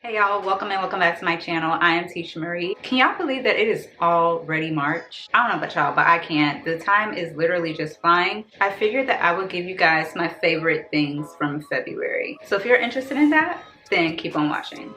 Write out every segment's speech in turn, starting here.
Hey y'all, welcome and welcome back to my channel. I am iteshamarie. Can y'all believe that it is already March? I don't know about y'all, but I can't. The time is literally just flying. I figured that I would give you guys my favorite things from February. So if you're interested in that, then keep on watching.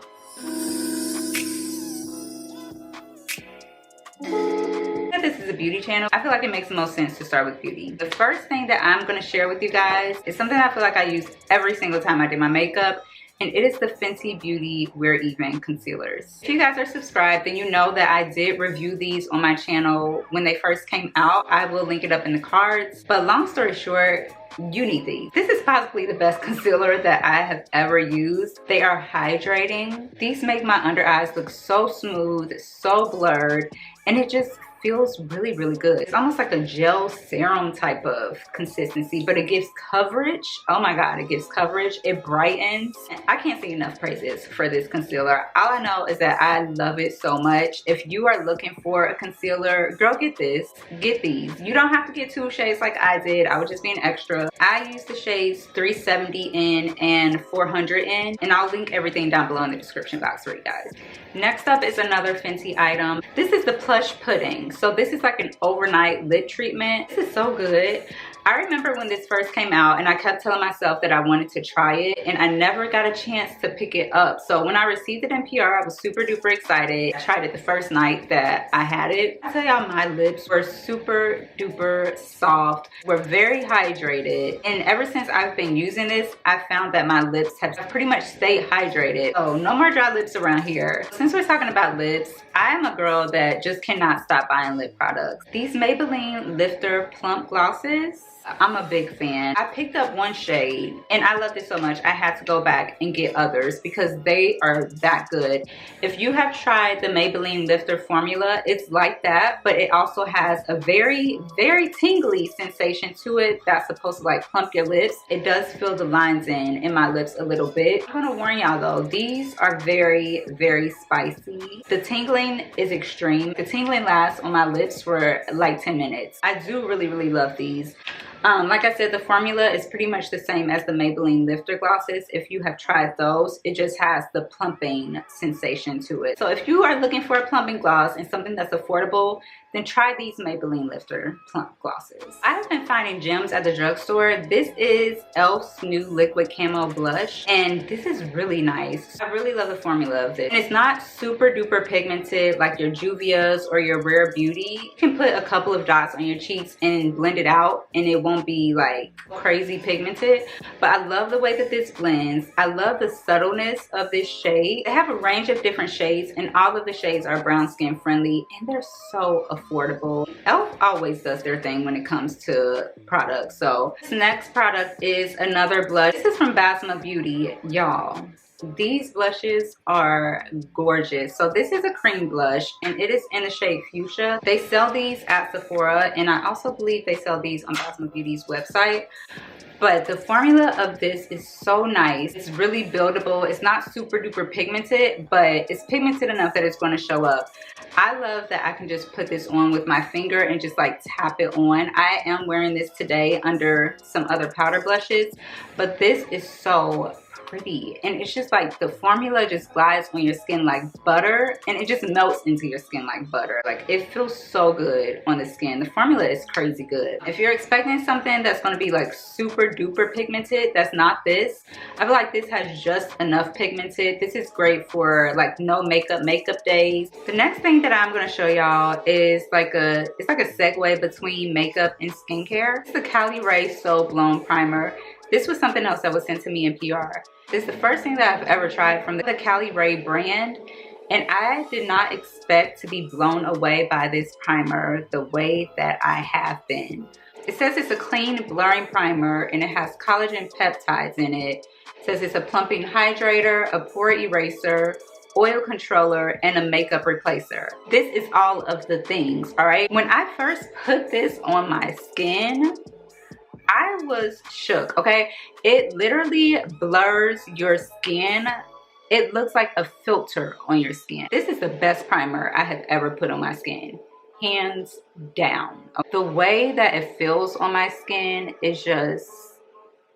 This is a beauty channel. I feel like it makes the most sense to start with beauty. The first thing that I'm going to share with you guys is something I feel like I use every single time I do my makeup. And it is the Fenty Beauty We're Even concealers. If you guys are subscribed, then you know that I did review these on my channel when they first came out. I will link it up in the cards. But long story short, you need these. This is possibly the best concealer that I have ever used. They are hydrating. These make my under eyes look so smooth, so blurred, and it just feels really, really good. It's almost like a gel serum type of consistency, but it gives coverage. Oh my God, it gives coverage. It brightens. I can't say enough praises for this concealer. All I know is that I love it so much. If you are looking for a concealer, girl, get this. Get these. You don't have to get 2 shades like I did. I was just being extra. I use the shades 370 in and 400 in, and I'll link everything down below in the description box for you guys. Next up is another Fenty item. This is the Plush Pudding. So this is like an overnight lip treatment. This is so good. I remember when this first came out and I kept telling myself that I wanted to try it, and I never got a chance to pick it up. So when I received it in PR, I was super duper excited. I tried it the first night that I had it. I tell y'all, my lips were super duper soft, were very hydrated. And ever since I've been using this, I found that my lips have pretty much stayed hydrated. So no more dry lips around here. Since we're talking about lips, I am a girl that just cannot stop buying lip products. These Maybelline Lifter Plump glosses, I'm a big fan. I picked up one shade and I loved it so much I had to go back and get others because they are that good. If you have tried the Maybelline Lifter formula, it's like that, but it also has a very, very tingly sensation to it that's supposed to like plump your lips. It does fill the lines in my lips a little bit. I'm gonna warn y'all though, these are very, very spicy. The tingling is extreme. The tingling lasts on my lips for like 10 minutes. I do really, really love these. Like I said, the formula is pretty much the same as the Maybelline Lifter glosses. If you have tried those, it just has the plumping sensation to it. So if you are looking for a plumping gloss and something that's affordable, then try these Maybelline Lifter Plump glosses. I have been finding gems at the drugstore. This is E.L.F's new liquid camo blush, and this is really nice. I really love the formula of this. And it's not super duper pigmented like your Juvia's or your Rare Beauty. You can put a couple of dots on your cheeks and blend it out, and it won't be like crazy pigmented. But I love the way that this blends. I love the subtleness of this shade. They have a range of different shades, and all of the shades are brown skin friendly, and they're so affordable. E.L.F. always does their thing when it comes to products. So this next product is another blush. This is from Basma Beauty, y'all. These blushes are gorgeous. So this is a cream blush and it is in the shade Fuchsia. They sell these at Sephora, and I also believe they sell these on Basma Beauty's website. But the formula of this is so nice. It's really buildable. It's not super duper pigmented, but it's pigmented enough that it's going to show up. I love that I can just put this on with my finger and just like tap it on. I am wearing this today under some other powder blushes, but this is so pretty, and it's just like the formula just glides on your skin like butter, and it just melts into your skin like butter. Like, it feels so good on the skin. The formula is crazy good. If you're expecting something that's going to be like super duper pigmented, that's not this. I feel like this has just enough pigmented. This is great for like no makeup days. The next thing that I'm going to show y'all is like a segue between makeup and skincare. It's the CaliRay Soul Blown Primer. This was something else that was sent to me in PR. This is the first thing that I've ever tried from the CaliRay brand, and I did not expect to be blown away by this primer the way that I have been. It says it's a clean blurring primer and it has collagen peptides in it. It says it's a plumping hydrator, a pore eraser, oil controller, and a makeup replacer. This is all of the things, all right? When I first put this on my skin, I was shook, okay? It literally blurs your skin. It looks like a filter on your skin. This is the best primer I have ever put on my skin, hands down. The way that it feels on my skin is just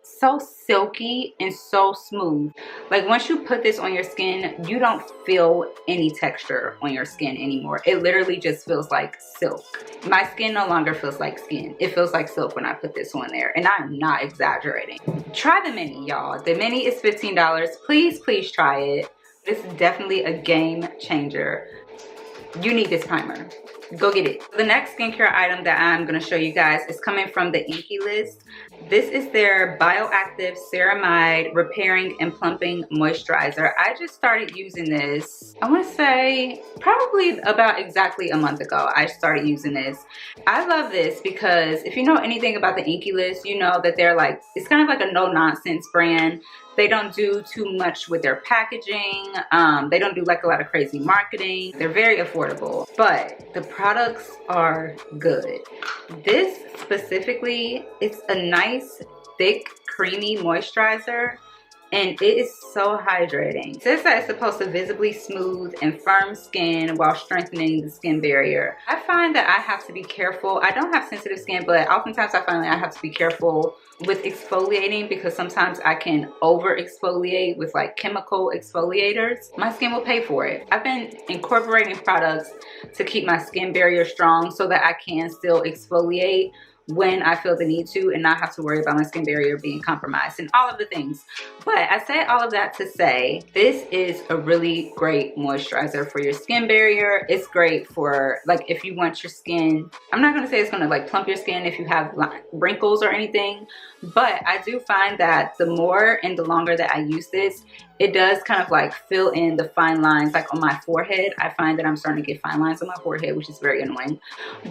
so silky and so smooth. Like once you put this on your skin, you don't feel any texture on your skin anymore. It literally just feels like silk. My skin no longer feels like skin. It feels like silk when I put this on there, and I'm not exaggerating. Try the mini, y'all. The mini is $15. Please try it. This is definitely a game changer. You need this primer. Go get it. The next skincare item that I'm going to show you guys is coming from the INKey list. This is their Bioactive Ceramide Repairing and Plumping Moisturizer. I just started using this, I want to say probably about exactly a month ago. I started using this. I love this because if you know anything about the INKey list, you know that they're like, it's kind of like a no-nonsense brand. They don't do too much with their packaging. They don't do like a lot of crazy marketing. They're very affordable, but the products are good. This specifically, it's a nice, thick, creamy moisturizer, and it is so hydrating. It says that it's supposed to visibly smooth and firm skin while strengthening the skin barrier. I find that I have to be careful. I don't have sensitive skin, but oftentimes I find that I have to be careful with exfoliating because sometimes I can over exfoliate with like chemical exfoliators. My skin will pay for it. I've been incorporating products to keep my skin barrier strong so that I can still exfoliate when I feel the need to and not have to worry about my skin barrier being compromised and all of the things. But I say all of that to say this is a really great moisturizer for your skin barrier. It's great for like if you want your skin, I'm not going to say it's going to like plump your skin if you have wrinkles or anything, but I do find that the more and the longer that I use this, it does kind of like fill in the fine lines like on my forehead. I find that I'm starting to get fine lines on my forehead, which is very annoying,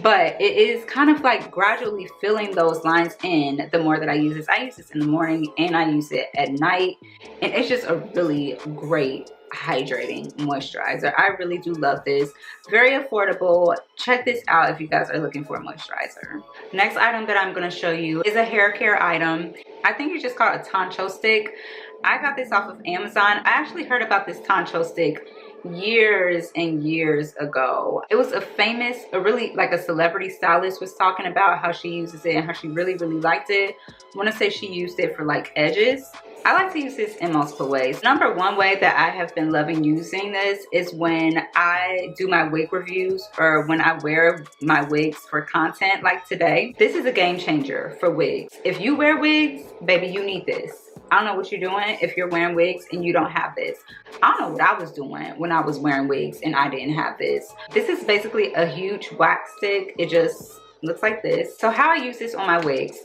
but it is kind of like gradually filling those lines in the more that I use this. I use this in the morning and I use it at night, and it's just a really great hydrating moisturizer. I really do love this. Very affordable. Check this out if you guys are looking for a moisturizer. Next item that I'm going to show you is a hair care item. I think it's just called a Tancho stick. I got this off of Amazon. I actually heard about this Tancho stick years and years ago. It was a famous, really like a celebrity stylist was talking about how she uses it and how she really liked it. I want to say she used it for like edges. I like to use this in multiple ways. Number one way that I have been loving using this is when I do my wig reviews or when I wear my wigs for content like today. This is a game changer for wigs. If you wear wigs, baby, you need this. I don't know what you're doing if you're wearing wigs and you don't have this. I don't know what I was doing when I was wearing wigs and I didn't have this. This is basically a huge wax stick. It just looks like this. So how I use this on my wigs.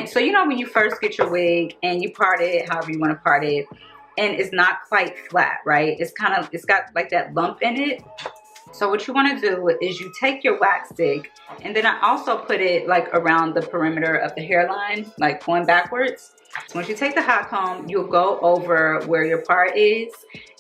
So you know when you first get your wig and you part it however you want to part it, and it's not quite flat, right? It's got like that lump in it. So what you want to do is you take your wax stick, and then I also put it like around the perimeter of the hairline, like going backwards. So once you take the hot comb, you'll go over where your part is,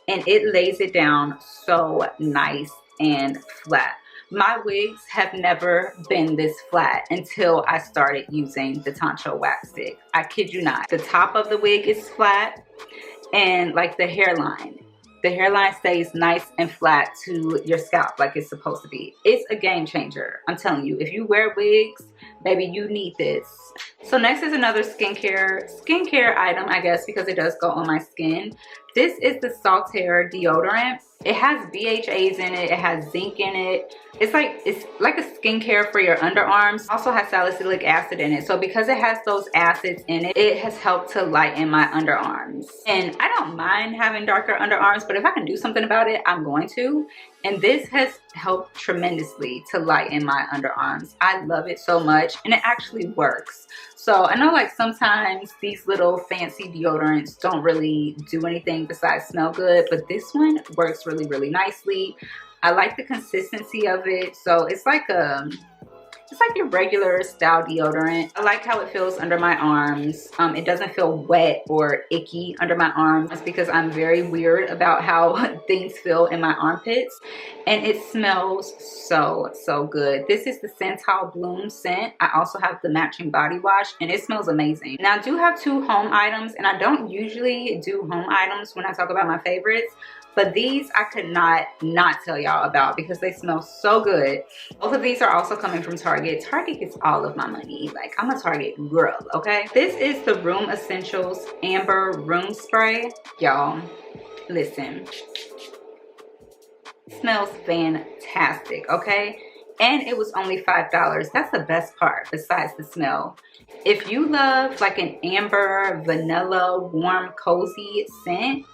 and it lays it down so nice and flat. My wigs have never been this flat until I started using the Tancho wax stick. I kid you not. The top of the wig is flat, and like the hairline stays nice and flat to your scalp like it's supposed to be. It's a game changer. I'm telling you, if you wear wigs, baby, you need this. So next is another skincare item, I guess, because it does go on my skin. This is the Saltair deodorant. It has BHAs in it. It has zinc in it. It's like a skincare for your underarms. Also has salicylic acid in it. So because it has those acids in it, it has helped to lighten my underarms. And I don't mind having darker underarms, but if I can do something about it, I'm going to. And this has helped tremendously to lighten my underarms. I love it so much, and it actually works. So I know like sometimes these little fancy deodorants don't really do anything besides smell good, but this one works really nicely. I like the consistency of it. So it's like your regular style deodorant. I like how it feels under my arms. It doesn't feel wet or icky under my arms. That's because I'm very weird about how things feel in my armpits. And it smells so good. This is the Santal Bloom scent. I also have the matching body wash, and it smells amazing. Now I do have two home items, and I don't usually do home items when I talk about my favorites, But these I could not tell y'all about because they smell so good. Both of these are also coming from Target. Target gets all of my money. Like, I'm a Target girl, okay? This is the Room Essentials Amber Room Spray. Y'all, listen. It smells fantastic, okay? And it was only $5. That's the best part besides the smell. If you love like an amber, vanilla, warm, cozy scent,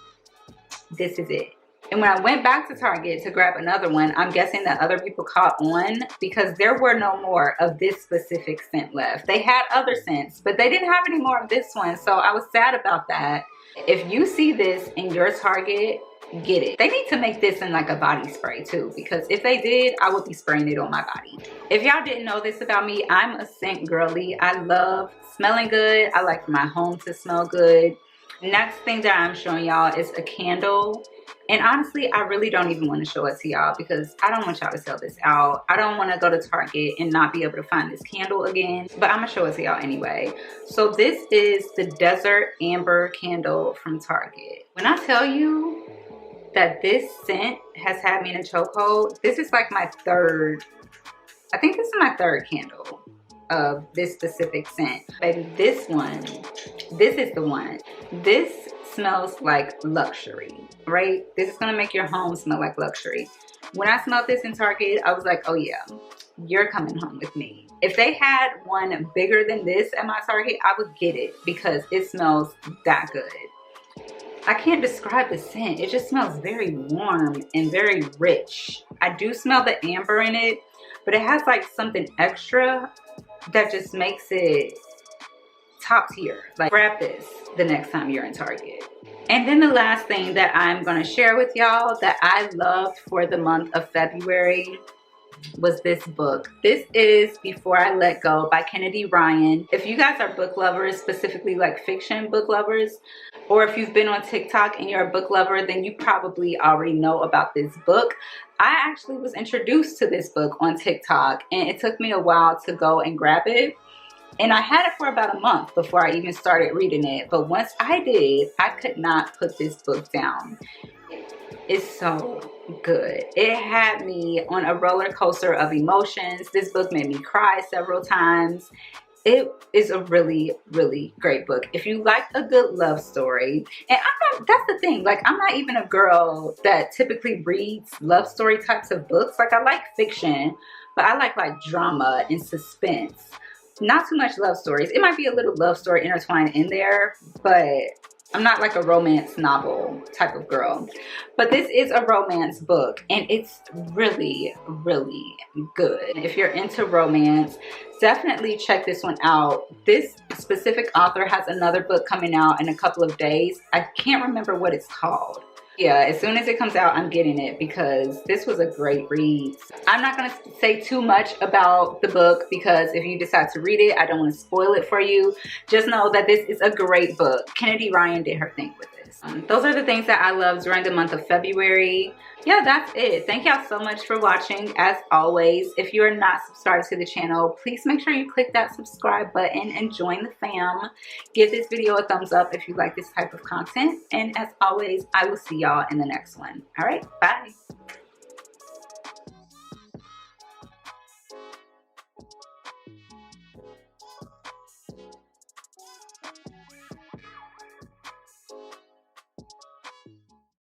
this is it. And when I went back to Target to grab another one, I'm guessing that other people caught on because there were no more of this specific scent left. They had other scents, but they didn't have any more of this one. So I was sad about that. If you see this in your Target, get it. They need to make this in like a body spray too, because if they did, I would be spraying it on my body. If y'all didn't know this about me, I'm a scent girly. I love smelling good. I like for my home to smell good. Next thing that I'm showing y'all is a candle. And honestly, I really don't even want to show it to y'all because I don't want y'all to sell this out. I don't want to go to Target and not be able to find this candle again, but I'm gonna show it to y'all anyway. So this is the Desert Amber candle from Target. When I tell you that this scent has had me in a chokehold, this is like my third, I think this is my third candle of this specific scent. Baby, this one, this is the one. This smells like luxury, right? This is gonna make your home smell like luxury. When I smelled this in Target, I was like, oh yeah, you're coming home with me. If they had one bigger than this at my Target, I would get it because it smells that good. I can't describe the scent. It just smells very warm and very rich. I do smell the amber in it, but it has like something extra that just makes it top tier. Like, grab this the next time you're in Target. And then the last thing that I'm gonna share with y'all that I loved for the month of February was this book. This is Before I Let Go by Kennedy Ryan. If you guys are book lovers, specifically like fiction book lovers, or if you've been on TikTok and you're a book lover, then you probably already know about this book. I actually was introduced to this book on TikTok and it took me a while to go and grab it. And I had it for about a month before I even started reading it. But once I did, I could not put this book down. It's so good. It had me on a roller coaster of emotions. This book made me cry several times. It is a really, really great book. If you like a good love story, and that's the thing, like, I'm not even a girl that typically reads love story types of books. Like, I like fiction, but I like drama and suspense. Not too much love stories. It might be a little love story intertwined in there, but I'm not like a romance novel type of girl. But this is a romance book and it's really, really good. If you're into romance, definitely check this one out. This specific author has another book coming out in a couple of days. I can't remember what it's called. Yeah, as soon as it comes out, I'm getting it because this was a great read. I'm not going to say too much about the book because if you decide to read it, I don't want to spoil it for you. Just know that this is a great book. Kennedy Ryan did her thing with this. Those are the things that I loved during the month of February. Yeah, that's it. Thank y'all so much for watching. As always, if you are not subscribed to the channel, please make sure you click that subscribe button and join the fam. Give this video a thumbs up if you like this type of content. And as always, I will see y'all in the next one. All right, bye.